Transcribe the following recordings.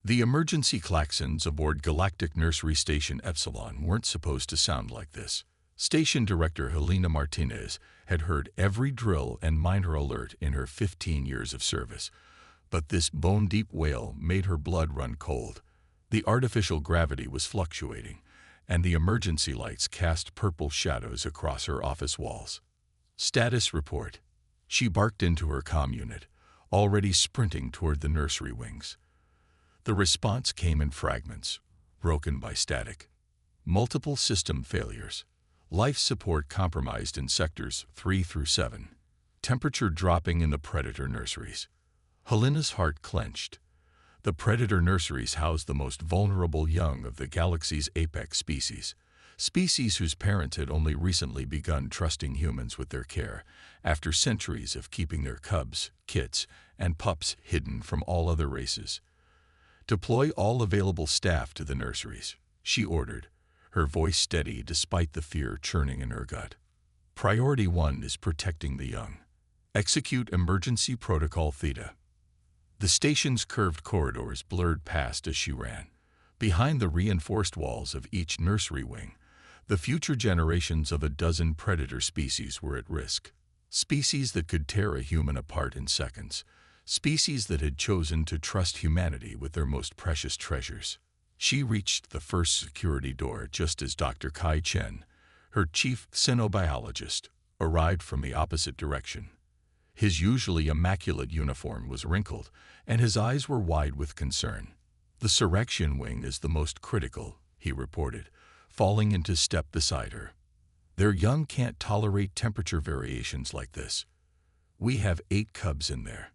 The emergency klaxons aboard Galactic Nursery Station Epsilon weren't supposed to sound like this. Station Director Helena Martinez had heard every drill and miner alert in her 15 years of service, but this bone-deep wail made her blood run cold. The artificial gravity was fluctuating, and the emergency lights cast purple shadows across her office walls. Status report. She barked into her comm unit, already sprinting toward the nursery wings. The response came in fragments, broken by static. Multiple system failures. Life support compromised in sectors 3 through 7. Temperature dropping in the predator nurseries. Helena's heart clenched. The predator nurseries house the most vulnerable young of the galaxy's apex species whose parents had only recently begun trusting humans with their care, after centuries of keeping their cubs, kits, and pups hidden from all other races. Deploy all available staff to the nurseries, she ordered, her voice steady despite the fear churning in her gut. Priority 1 is protecting the young. Execute Emergency Protocol Theta. The station's curved corridors blurred past as she ran. Behind the reinforced walls of each nursery wing, the future generations of a dozen predator species were at risk. Species that could tear a human apart in seconds. Species that had chosen to trust humanity with their most precious treasures. She reached the first security door just as Dr. Kai Chen, her chief xenobiologist, arrived from the opposite direction. His usually immaculate uniform was wrinkled, and his eyes were wide with concern. "The Surrection Wing is the most critical," he reported, falling into step beside her. "Their young can't tolerate temperature variations like this. We have 8 cubs in there."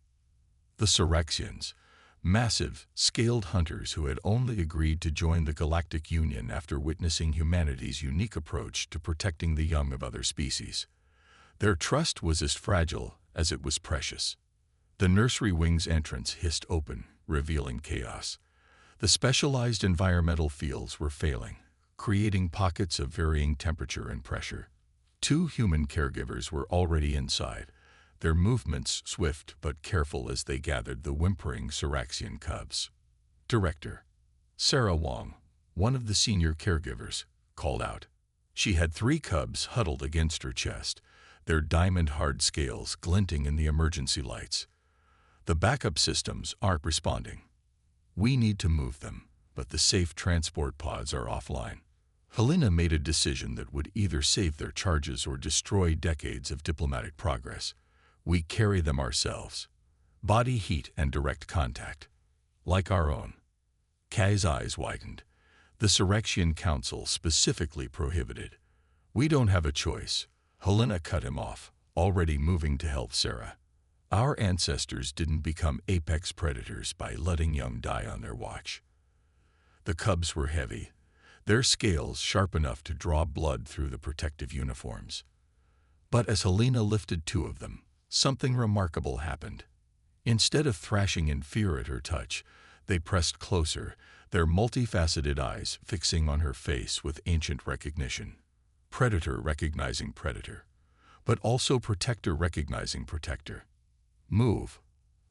The Surrections, massive, scaled hunters who had only agreed to join the Galactic Union after witnessing humanity's unique approach to protecting the young of other species. Their trust was as fragile as it was precious. The nursery wing's entrance hissed open, revealing chaos. The specialized environmental fields were failing, creating pockets of varying temperature and pressure. 2 human caregivers were already inside, their movements swift but careful as they gathered the whimpering Suraxian cubs. Director Sarah Wong, one of the senior caregivers, called out. She had 3 cubs huddled against her chest, their diamond-hard scales glinting in the emergency lights. "The backup systems aren't responding. We need to move them, but the safe transport pods are offline." Helena made a decision that would either save their charges or destroy decades of diplomatic progress. "We carry them ourselves. Body heat and direct contact. Like our own." Kai's eyes widened. The Surrection Council specifically prohibited. "We don't have a choice." Helena cut him off, already moving to help Sarah. "Our ancestors didn't become apex predators by letting young die on their watch." The cubs were heavy, their scales sharp enough to draw blood through the protective uniforms. But as Helena lifted 2 of them, something remarkable happened. Instead of thrashing in fear at her touch, they pressed closer, their multifaceted eyes fixing on her face with ancient recognition. Predator recognizing predator, but also protector recognizing protector. "Move,"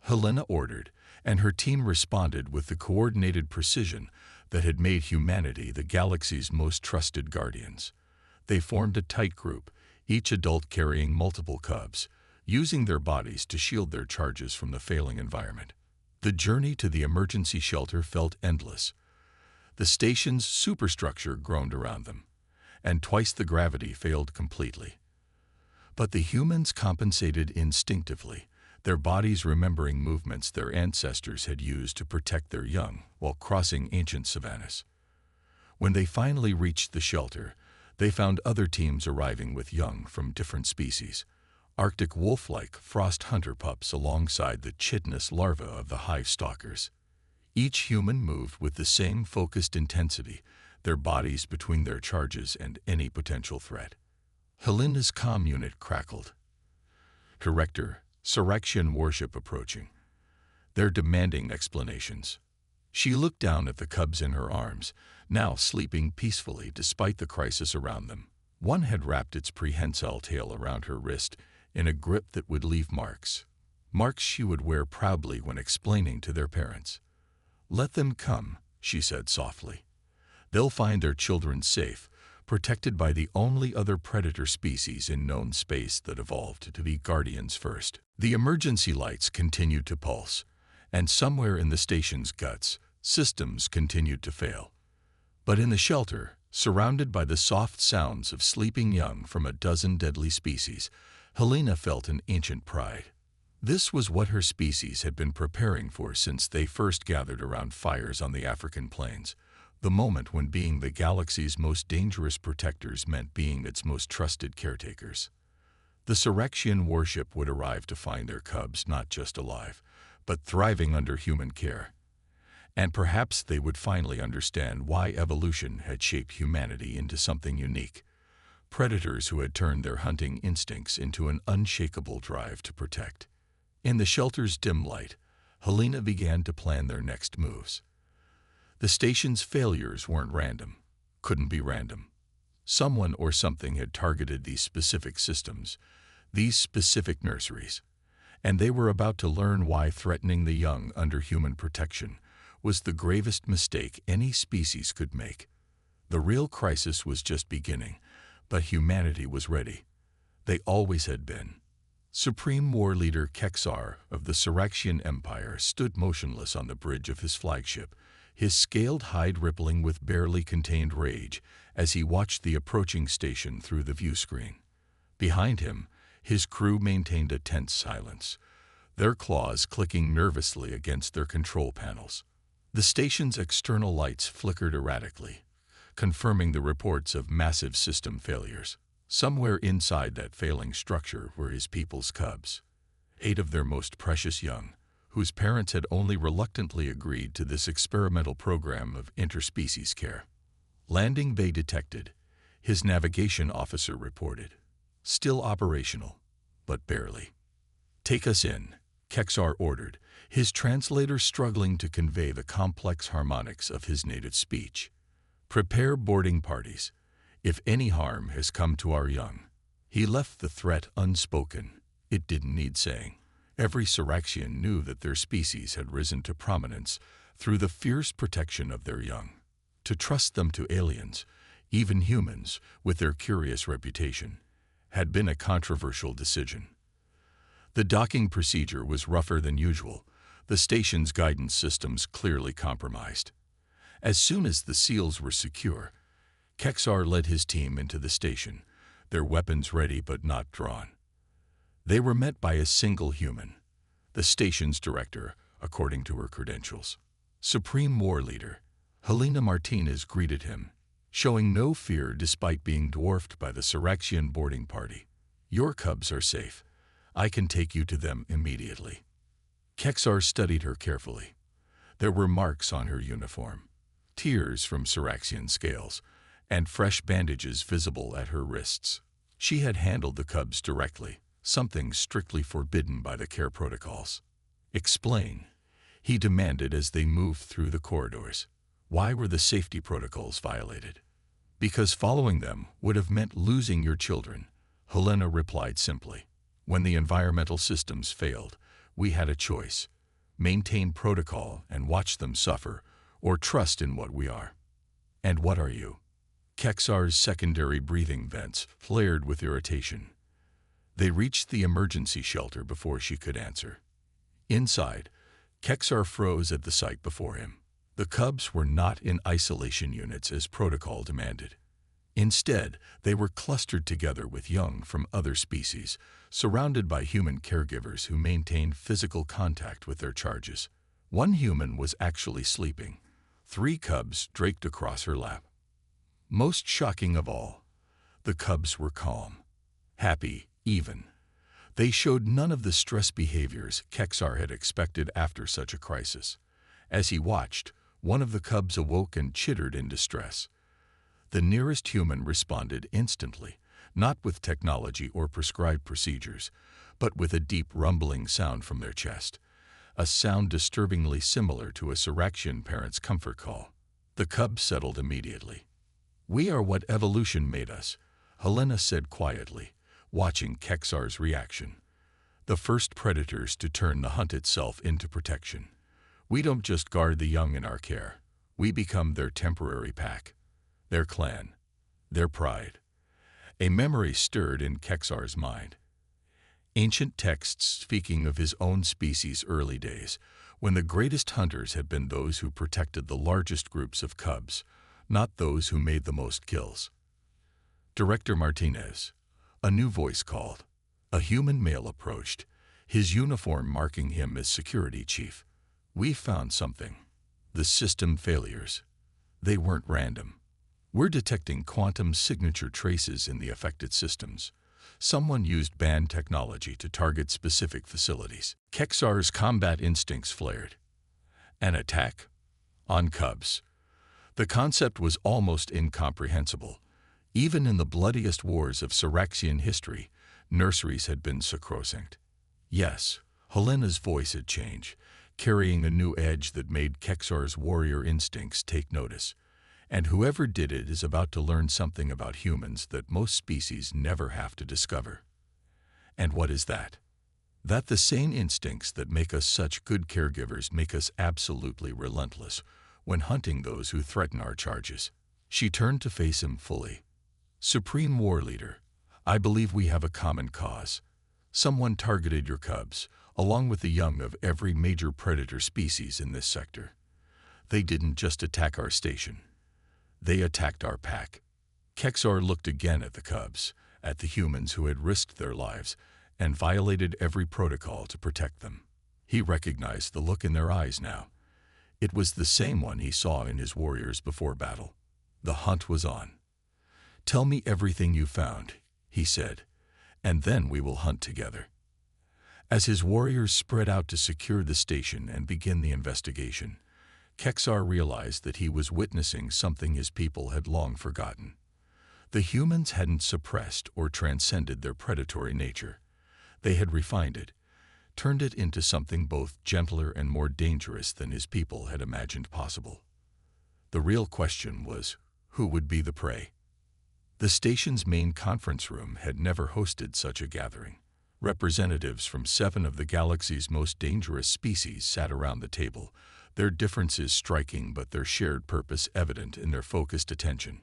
Helena ordered, and her team responded with the coordinated precision that had made humanity the galaxy's most trusted guardians. They formed a tight group, each adult carrying multiple cubs, using their bodies to shield their charges from the failing environment. The journey to the emergency shelter felt endless. The station's superstructure groaned around them, and twice the gravity failed completely. But the humans compensated instinctively, their bodies remembering movements their ancestors had used to protect their young while crossing ancient savannas. When they finally reached the shelter, they found other teams arriving with young from different species. Arctic wolf-like frost hunter pups alongside the chitinous larvae of the hive stalkers. Each human moved with the same focused intensity, their bodies between their charges and any potential threat. Helena's comm unit crackled. "Director, Surrection warship approaching. They're demanding explanations." She looked down at the cubs in her arms, now sleeping peacefully despite the crisis around them. One had wrapped its prehensile tail around her wrist in a grip that would leave marks. Marks she would wear proudly when explaining to their parents. "Let them come," she said softly. "They'll find their children safe, protected by the only other predator species in known space that evolved to be guardians first." The emergency lights continued to pulse, and somewhere in the station's guts, systems continued to fail. But in the shelter, surrounded by the soft sounds of sleeping young from a dozen deadly species, Helena felt an ancient pride. This was what her species had been preparing for since they first gathered around fires on the African plains, the moment when being the galaxy's most dangerous protectors meant being its most trusted caretakers. The Syraxian warship would arrive to find their cubs not just alive, but thriving under human care. And perhaps they would finally understand why evolution had shaped humanity into something unique. Predators who had turned their hunting instincts into an unshakable drive to protect. In the shelter's dim light, Helena began to plan their next moves. The station's failures weren't random, couldn't be random. Someone or something had targeted these specific systems, these specific nurseries, and they were about to learn why threatening the young under human protection was the gravest mistake any species could make. The real crisis was just beginning, but humanity was ready. They always had been. Supreme War Leader Kexar of the Syraxian Empire stood motionless on the bridge of his flagship, his scaled hide rippling with barely contained rage as he watched the approaching station through the view screen. Behind him, his crew maintained a tense silence, their claws clicking nervously against their control panels. The station's external lights flickered erratically, confirming the reports of massive system failures. Somewhere inside that failing structure were his people's cubs, 8 of their most precious young, whose parents had only reluctantly agreed to this experimental program of interspecies care. Landing bay detected, his navigation officer reported. Still operational, but barely. "Take us in," Kexar ordered, his translator struggling to convey the complex harmonics of his native speech. "Prepare boarding parties. If any harm has come to our young." He left the threat unspoken. It didn't need saying. Every Syraxian knew that their species had risen to prominence through the fierce protection of their young. To trust them to aliens, even humans, with their curious reputation, had been a controversial decision. The docking procedure was rougher than usual, the station's guidance systems clearly compromised. As soon as the seals were secure, Kexar led his team into the station, their weapons ready but not drawn. They were met by a single human, the station's director, according to her credentials. Supreme War Leader Helena Martinez greeted him, showing no fear despite being dwarfed by the Syraxian boarding party. "Your cubs are safe. I can take you to them immediately." Kexar studied her carefully. There were marks on her uniform, tears from Syraxian scales, and fresh bandages visible at her wrists. She had handled the cubs directly, something strictly forbidden by the care protocols. "Explain," he demanded as they moved through the corridors. "Why were the safety protocols violated?" "Because following them would have meant losing your children," Helena replied simply. "When the environmental systems failed, we had a choice: maintain protocol and watch them suffer, or trust in what we are." "And what are you?" Kexar's secondary breathing vents flared with irritation. They reached the emergency shelter before she could answer. Inside, Kexar froze at the sight before him. The cubs were not in isolation units as protocol demanded. Instead, they were clustered together with young from other species, surrounded by human caregivers who maintained physical contact with their charges. One human was actually sleeping, 3 cubs draped across her lap. Most shocking of all, the cubs were calm, happy, even. They showed none of the stress behaviors Kexar had expected after such a crisis. As he watched, one of the cubs awoke and chittered in distress. The nearest human responded instantly, not with technology or prescribed procedures, but with a deep rumbling sound from their chest, a sound disturbingly similar to a Syraxian parent's comfort call. The cub settled immediately. "We are what evolution made us," Helena said quietly, watching Kexar's reaction. "The first predators to turn the hunt itself into protection. We don't just guard the young in our care. We become their temporary pack, their clan, their pride. A memory stirred in Kexar's mind. Ancient texts speaking of his own species' early days, when the greatest hunters had been those who protected the largest groups of cubs, not those who made the most kills. Director Martinez, a new voice called. A human male approached, his uniform marking him as security chief. We found something. The system failures. They weren't random. We're detecting quantum signature traces in the affected systems. Someone used banned technology to target specific facilities. Kexar's combat instincts flared. An attack? On cubs. The concept was almost incomprehensible. Even in the bloodiest wars of Syraxian history, nurseries had been sacrosanct. Yes, Helena's voice had changed, carrying a new edge that made Kexar's warrior instincts take notice. And whoever did it is about to learn something about humans that most species never have to discover. And what is that? That the same instincts that make us such good caregivers make us absolutely relentless when hunting those who threaten our charges. She turned to face him fully. Supreme War Leader, I believe we have a common cause. Someone targeted your cubs, along with the young of every major predator species in this sector. They didn't just attack our station. They attacked our pack. Kexar looked again at the cubs, at the humans who had risked their lives and violated every protocol to protect them. He recognized the look in their eyes now. It was the same one he saw in his warriors before battle. The hunt was on. Tell me everything you found, he said, and then we will hunt together. As his warriors spread out to secure the station and begin the investigation, Kexar realized that he was witnessing something his people had long forgotten. The humans hadn't suppressed or transcended their predatory nature. They had refined it, turned it into something both gentler and more dangerous than his people had imagined possible. The real question was, who would be the prey? The station's main conference room had never hosted such a gathering. Representatives from 7 of the galaxy's most dangerous species sat around the table, their differences striking but their shared purpose evident in their focused attention.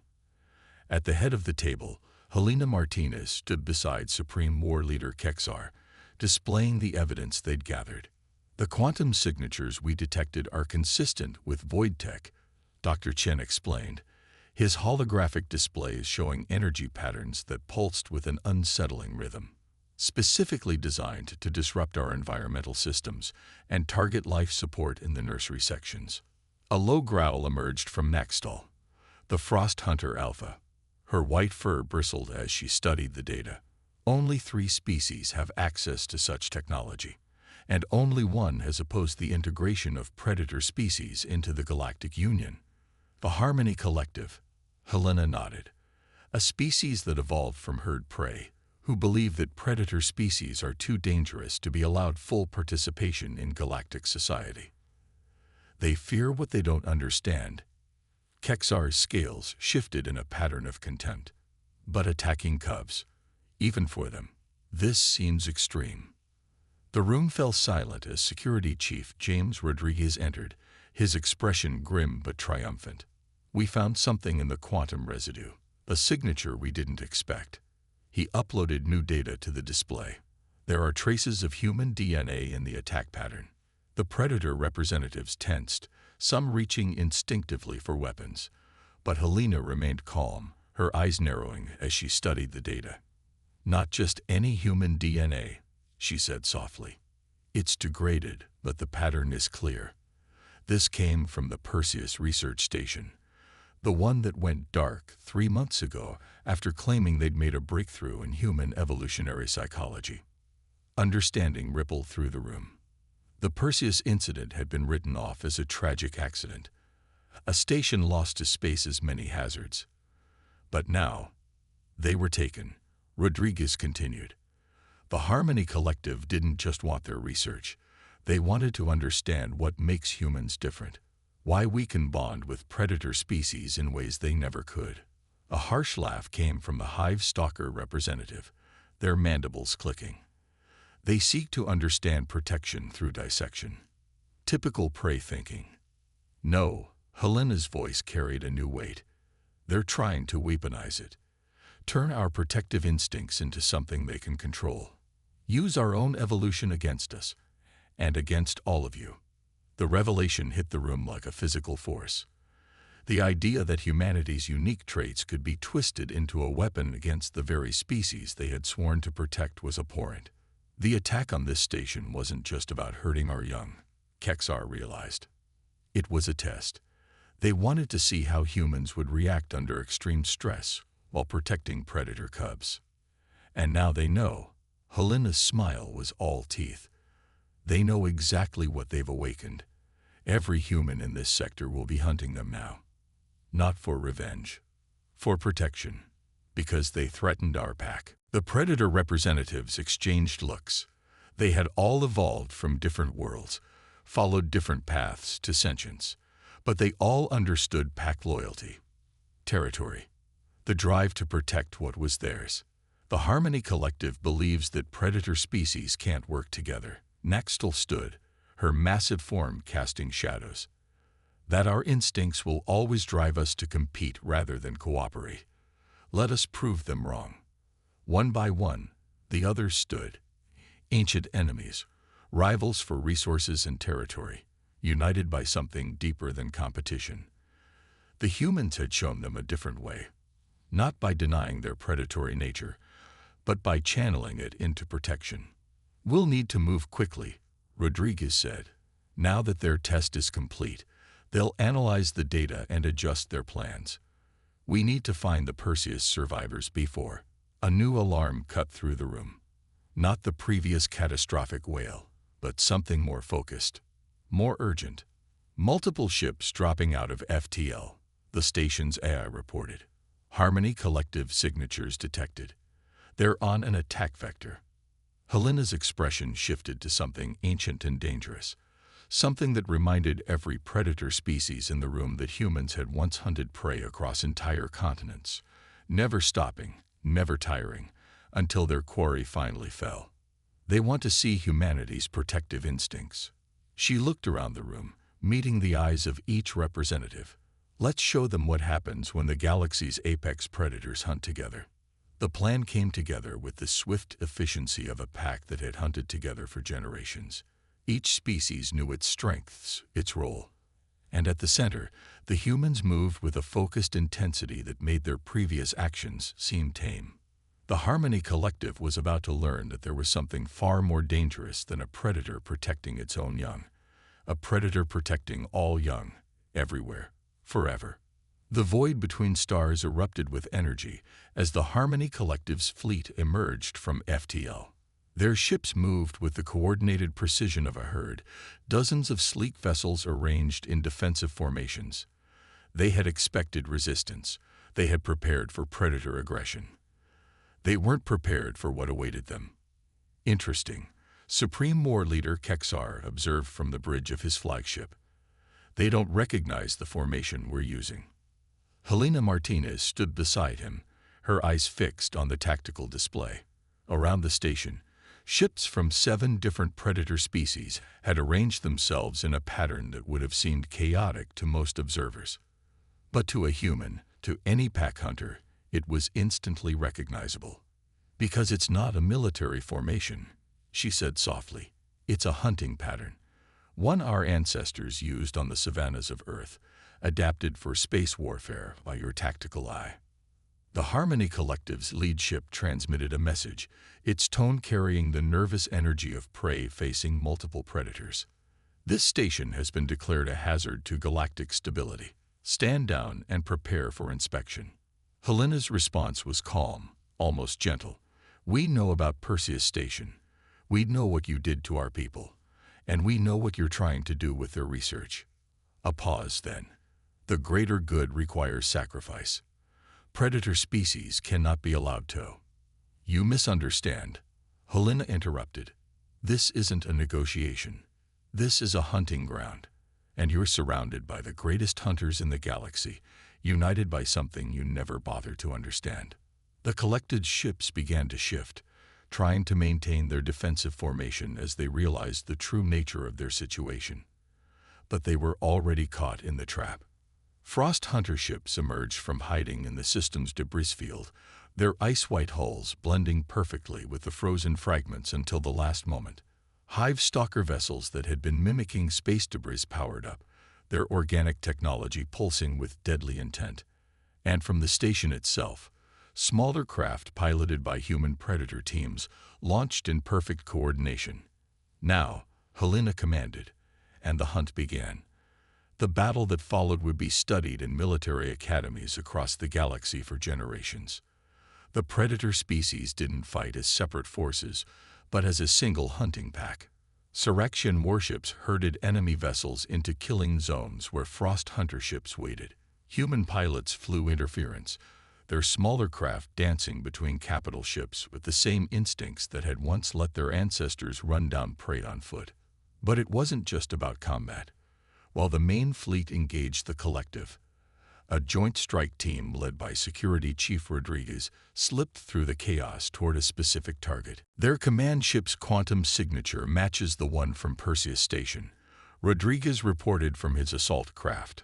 At the head of the table, Helena Martinez stood beside Supreme War Leader Kexar, displaying the evidence they'd gathered. The quantum signatures we detected are consistent with void tech, Dr. Chen explained, his holographic displays showing energy patterns that pulsed with an unsettling rhythm, specifically designed to disrupt our environmental systems and target life support in the nursery sections. A low growl emerged from Maxtall, the frost hunter alpha. Her white fur bristled as she studied the data. Only 3 species have access to such technology, and only one has opposed the integration of predator species into the Galactic Union. The Harmony Collective, Helena nodded, a species that evolved from herd prey, who believe that predator species are too dangerous to be allowed full participation in galactic society. They fear what they don't understand. Kexar's scales shifted in a pattern of contempt. But attacking cubs, even for them, this seems extreme. The room fell silent as Security Chief James Rodriguez entered, his expression grim but triumphant. We found something in the quantum residue, a signature we didn't expect. He uploaded new data to the display. There are traces of human DNA in the attack pattern. The predator representatives tensed, some reaching instinctively for weapons. But Helena remained calm, her eyes narrowing as she studied the data. Not just any human DNA, she said softly. It's degraded, but the pattern is clear. This came from the Perseus research station, the one that went dark 3 months ago after claiming they'd made a breakthrough in human evolutionary psychology. Understanding rippled through the room. The Perseus incident had been written off as a tragic accident, a station lost to space's many hazards. But now, they were taken, Rodriguez continued. The Harmony Collective didn't just want their research. They wanted to understand what makes humans different, why we can bond with predator species in ways they never could. A harsh laugh came from the Hive Stalker representative, their mandibles clicking. They seek to understand protection through dissection. Typical prey thinking. No, Helena's voice carried a new weight. They're trying to weaponize it. Turn our protective instincts into something they can control. Use our own evolution against us, and against all of you. The revelation hit the room like a physical force. The idea that humanity's unique traits could be twisted into a weapon against the very species they had sworn to protect was abhorrent. The attack on this station wasn't just about hurting our young, Kexar realized. It was a test. They wanted to see how humans would react under extreme stress while protecting predator cubs. And now they know. Helena's smile was all teeth. They know exactly what they've awakened. Every human in this sector will be hunting them now. Not for revenge, for protection, because they threatened our pack. The predator representatives exchanged looks. They had all evolved from different worlds, followed different paths to sentience, but they all understood pack loyalty, territory, the drive to protect what was theirs. The Harmony Collective believes that predator species can't work together. Naxtal stood, her massive form casting shadows. That our instincts will always drive us to compete rather than cooperate. Let us prove them wrong. One by one, the others stood. Ancient enemies, rivals for resources and territory, united by something deeper than competition. The humans had shown them a different way, not by denying their predatory nature, but by channeling it into protection. We'll need to move quickly, Rodriguez said. Now that their test is complete, they'll analyze the data and adjust their plans. We need to find the Perseus survivors before. A new alarm cut through the room. Not the previous catastrophic wail, but something more focused, more urgent. Multiple ships dropping out of FTL, the station's AI reported. Harmony Collective signatures detected. They're on an attack vector. Helena's expression shifted to something ancient and dangerous, something that reminded every predator species in the room that humans had once hunted prey across entire continents, never stopping, never tiring, until their quarry finally fell. They want to see humanity's protective instincts. She looked around the room, meeting the eyes of each representative. Let's show them what happens when the galaxy's apex predators hunt together. The plan came together with the swift efficiency of a pack that had hunted together for generations. Each species knew its strengths, its role. And at the center, the humans moved with a focused intensity that made their previous actions seem tame. The Harmony Collective was about to learn that there was something far more dangerous than a predator protecting its own young. A predator protecting all young, everywhere, forever. The void between stars erupted with energy as the Harmony Collective's fleet emerged from FTL. Their ships moved with the coordinated precision of a herd, dozens of sleek vessels arranged in defensive formations. They had expected resistance. They had prepared for predator aggression. They weren't prepared for what awaited them. Interesting, Supreme War Leader Kexar observed from the bridge of his flagship. They don't recognize the formation we're using. Helena Martinez stood beside him, her eyes fixed on the tactical display. Around the station, ships from 7 different predator species had arranged themselves in a pattern that would have seemed chaotic to most observers. But to a human, to any pack hunter, it was instantly recognizable. Because it's not a military formation, she said softly. It's a hunting pattern. One our ancestors used on the savannas of Earth, adapted for space warfare by your tactical eye. The Harmony Collective's lead ship transmitted a message, its tone carrying the nervous energy of prey facing multiple predators. This station has been declared a hazard to galactic stability. Stand down and prepare for inspection. Helena's response was calm, almost gentle. We know about Perseus Station. We know what you did to our people. And we know what you're trying to do with their research. A pause then. The greater good requires sacrifice. Predator species cannot be allowed to. You misunderstand. Helena interrupted. This isn't a negotiation. This is a hunting ground. And you're surrounded by the greatest hunters in the galaxy, united by something you never bothered to understand. The collected ships began to shift, trying to maintain their defensive formation as they realized the true nature of their situation. but they were already caught in the trap. Frost hunter ships emerged from hiding in the system's debris field, their ice-white hulls blending perfectly with the frozen fragments until the last moment. Hive stalker vessels that had been mimicking space debris powered up, their organic technology pulsing with deadly intent. And from the station itself, smaller craft piloted by human predator teams launched in perfect coordination. Now, Helena commanded, and the hunt began. The battle that followed would be studied in military academies across the galaxy for generations. The predator species didn't fight as separate forces, but as a single hunting pack. Surrection warships herded enemy vessels into killing zones where Frost hunter ships waited. Human pilots flew interference, their smaller craft dancing between capital ships with the same instincts that had once let their ancestors run down prey on foot. But it wasn't just about combat. While the main fleet engaged the collective, a joint strike team led by Security Chief Rodriguez slipped through the chaos toward a specific target. Their command ship's quantum signature matches the one from Perseus Station, Rodriguez reported from his assault craft.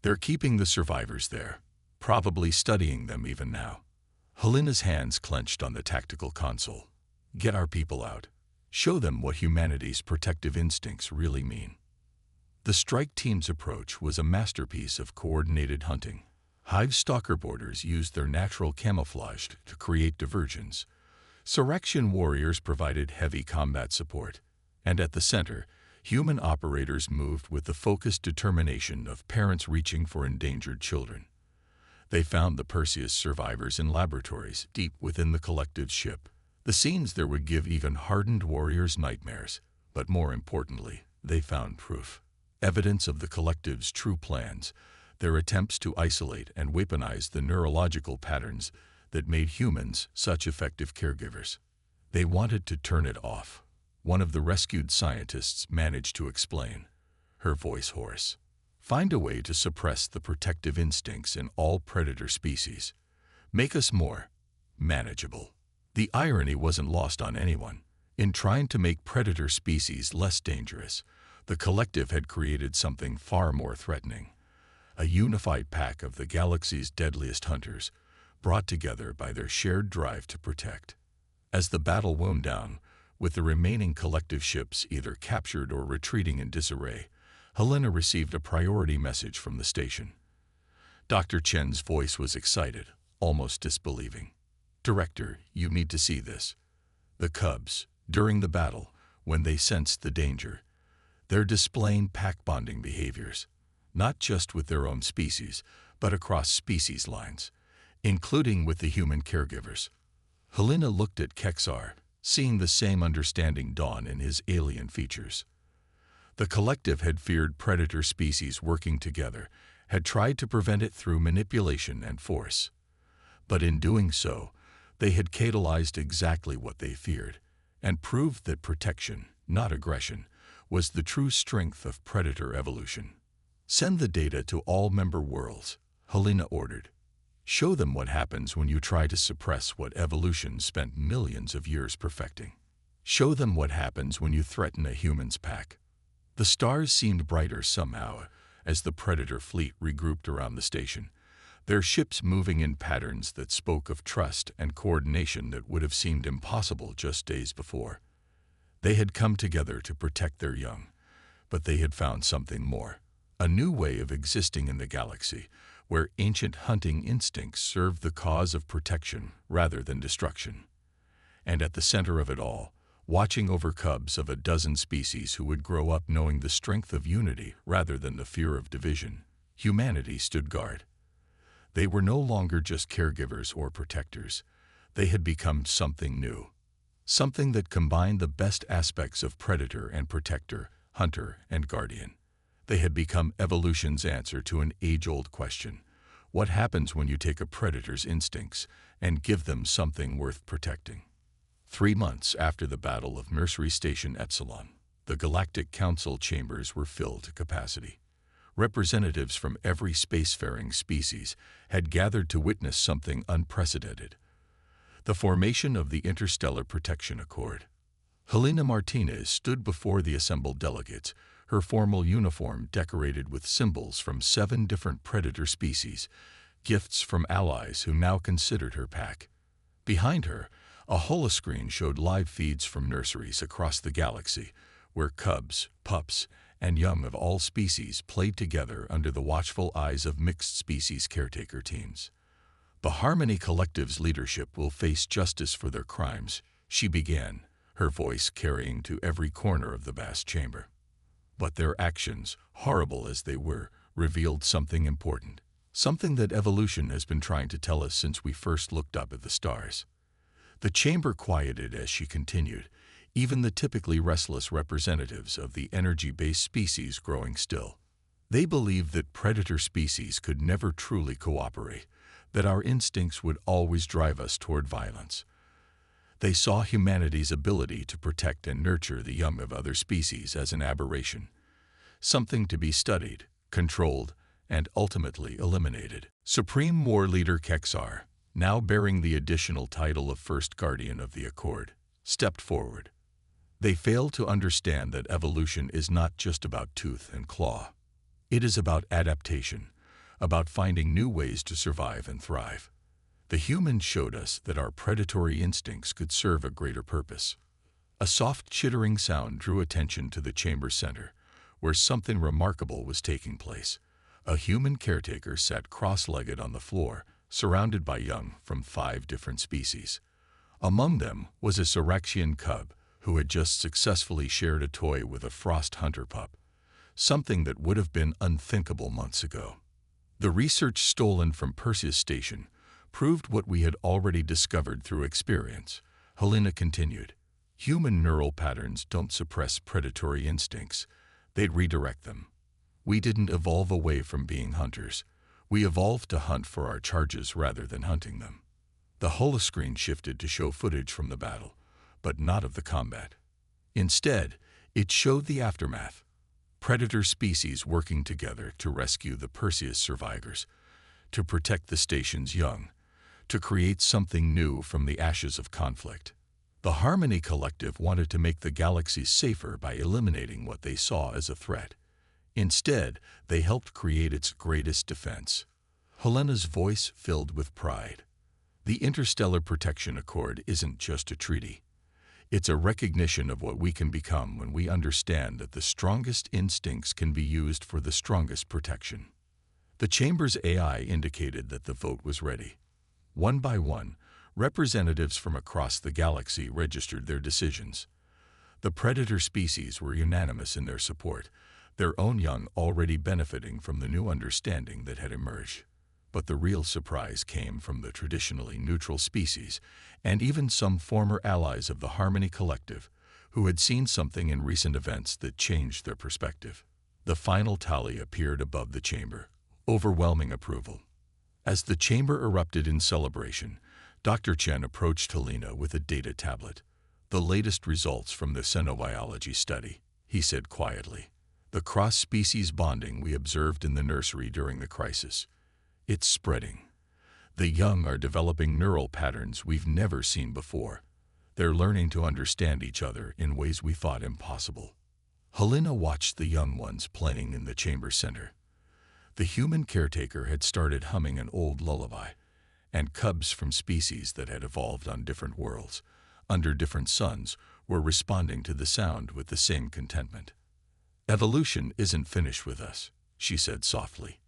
They're keeping the survivors there, probably studying them even now. Helena's hands clenched on the tactical console. Get our people out. Show them what humanity's protective instincts really mean. The strike team's approach was a masterpiece of coordinated hunting. Hive stalker boarders used their natural camouflage to create diversions. Surrection warriors provided heavy combat support. And at the center, human operators moved with the focused determination of parents reaching for endangered children. They found the Perseus survivors in laboratories deep within the collective ship. The scenes there would give even hardened warriors nightmares. But more importantly, they found proof. Evidence of the collective's true plans, their attempts to isolate and weaponize the neurological patterns that made humans such effective caregivers. They wanted to turn it off. One of the rescued scientists managed to explain, her voice hoarse. Find a way to suppress the protective instincts in all predator species. Make us more manageable. The irony wasn't lost on anyone. In trying to make predator species less dangerous, the collective had created something far more threatening. A unified pack of the galaxy's deadliest hunters, brought together by their shared drive to protect. As the battle wound down, with the remaining collective ships either captured or retreating in disarray, Helena received a priority message from the station. Dr. Chen's voice was excited, almost disbelieving. Director, you need to see this. The Cubs, during the battle, when they sensed the danger, they're displaying pack-bonding behaviors, not just with their own species, but across species lines, including with the human caregivers. Helena looked at Kexar, seeing the same understanding dawn in his alien features. The collective had feared predator species working together, had tried to prevent it through manipulation and force. But in doing so, they had catalyzed exactly what they feared, and proved that protection, not aggression, was the true strength of predator evolution. Send the data to all member worlds, Helena ordered. Show them what happens when you try to suppress what evolution spent millions of years perfecting. Show them what happens when you threaten a human's pack. The stars seemed brighter somehow as the predator fleet regrouped around the station, their ships moving in patterns that spoke of trust and coordination that would have seemed impossible just days before. They had come together to protect their young, but they had found something more. A new way of existing in the galaxy, where ancient hunting instincts served the cause of protection rather than destruction. And at the center of it all, watching over cubs of a dozen species who would grow up knowing the strength of unity rather than the fear of division, humanity stood guard. They were no longer just caregivers or protectors. They had become something new. Something that combined the best aspects of predator and protector, hunter and guardian. They had become evolution's answer to an age-old question. What happens when you take a predator's instincts and give them something worth protecting? 3 months after the Battle of Nursery Station Epsilon, the Galactic Council chambers were filled to capacity. Representatives from every spacefaring species had gathered to witness something unprecedented: the formation of the Interstellar Protection Accord. Helena Martinez stood before the assembled delegates, her formal uniform decorated with symbols from 7 different predator species, gifts from allies who now considered her pack. Behind her, a holoscreen showed live feeds from nurseries across the galaxy, where cubs, pups, and young of all species played together under the watchful eyes of mixed-species caretaker teams. "The Harmony Collective's leadership will face justice for their crimes," she began, her voice carrying to every corner of the vast chamber. But their actions, horrible as they were, revealed something important, something that evolution has been trying to tell us since we first looked up at the stars. The chamber quieted as she continued, even the typically restless representatives of the energy-based species growing still. They believed that predator species could never truly cooperate, that our instincts would always drive us toward violence. They saw humanity's ability to protect and nurture the young of other species as an aberration, something to be studied, controlled, and ultimately eliminated. Supreme War Leader Kexar, now bearing the additional title of First Guardian of the Accord, stepped forward. They failed to understand that evolution is not just about tooth and claw. It is about adaptation, about finding new ways to survive and thrive. The humans showed us that our predatory instincts could serve a greater purpose. A soft chittering sound drew attention to the chamber center, where something remarkable was taking place. A human caretaker sat cross-legged on the floor, surrounded by young from 5 different species. Among them was a Syraxian cub who had just successfully shared a toy with a frost hunter pup, something that would have been unthinkable months ago. The research stolen from Perseus Station proved what we had already discovered through experience, Helena continued. Human neural patterns don't suppress predatory instincts, they redirect them. We didn't evolve away from being hunters. We evolved to hunt for our charges rather than hunting them. The holoscreen shifted to show footage from the battle, but not of the combat. Instead, it showed the aftermath. Predator species working together to rescue the Perseus survivors, to protect the station's young, to create something new from the ashes of conflict. The Harmony Collective wanted to make the galaxy safer by eliminating what they saw as a threat. Instead, they helped create its greatest defense. Helena's voice filled with pride. The Interstellar Protection Accord isn't just a treaty. It's a recognition of what we can become when we understand that the strongest instincts can be used for the strongest protection. The chamber's AI indicated that the vote was ready. One by one, representatives from across the galaxy registered their decisions. The predator species were unanimous in their support, their own young already benefiting from the new understanding that had emerged. But the real surprise came from the traditionally neutral species, and even some former allies of the Harmony Collective, who had seen something in recent events that changed their perspective. The final tally appeared above the chamber, overwhelming approval. As the chamber erupted in celebration, Dr. Chen approached Helena with a data tablet. "The latest results from the xenobiology study," he said quietly. "The cross-species bonding we observed in the nursery during the crisis. It's spreading. The young are developing neural patterns we've never seen before. They're learning to understand each other in ways we thought impossible." Helena watched the young ones playing in the chamber center. The human caretaker had started humming an old lullaby, and cubs from species that had evolved on different worlds, under different suns, were responding to the sound with the same contentment. "Evolution isn't finished with us," she said softly.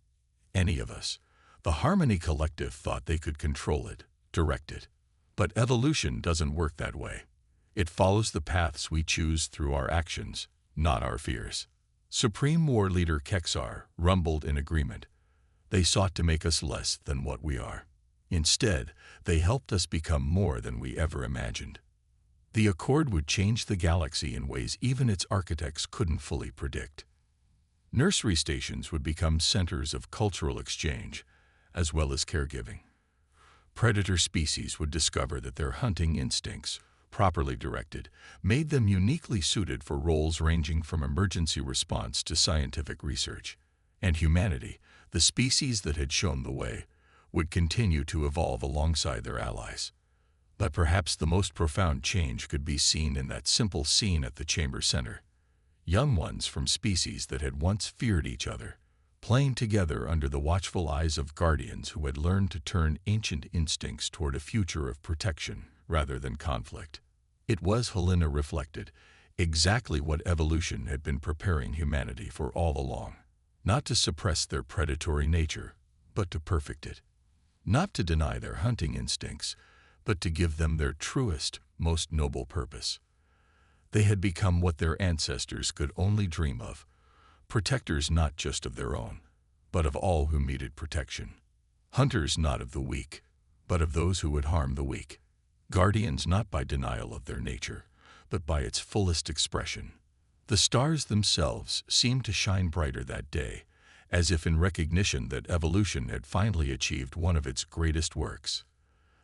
"Any of us. The Harmony Collective thought they could control it, direct it. But evolution doesn't work that way. It follows the paths we choose through our actions, not our fears." Supreme War Leader Kexar rumbled in agreement. "They sought to make us less than what we are. Instead, they helped us become more than we ever imagined." The Accord would change the galaxy in ways even its architects couldn't fully predict. Nursery stations would become centers of cultural exchange, as well as caregiving. Predator species would discover that their hunting instincts, properly directed, made them uniquely suited for roles ranging from emergency response to scientific research. And humanity, the species that had shown the way, would continue to evolve alongside their allies. But perhaps the most profound change could be seen in that simple scene at the chamber center. young ones from species that had once feared each other, playing together under the watchful eyes of guardians who had learned to turn ancient instincts toward a future of protection rather than conflict. It was, Helena reflected, exactly what evolution had been preparing humanity for all along. Not to suppress their predatory nature, but to perfect it. Not to deny their hunting instincts, but to give them their truest, most noble purpose. They had become what their ancestors could only dream of, protectors not just of their own, but of all who needed protection. Hunters not of the weak, but of those who would harm the weak. Guardians not by denial of their nature, but by its fullest expression. The stars themselves seemed to shine brighter that day, as if in recognition that evolution had finally achieved one of its greatest works: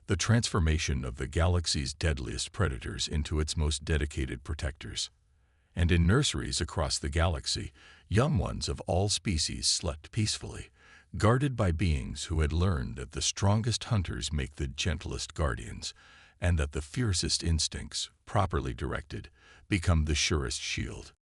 the transformation of the galaxy's deadliest predators into its most dedicated protectors. And in nurseries across the galaxy, young ones of all species slept peacefully, guarded by beings who had learned that the strongest hunters make the gentlest guardians, and that the fiercest instincts, properly directed, become the surest shield.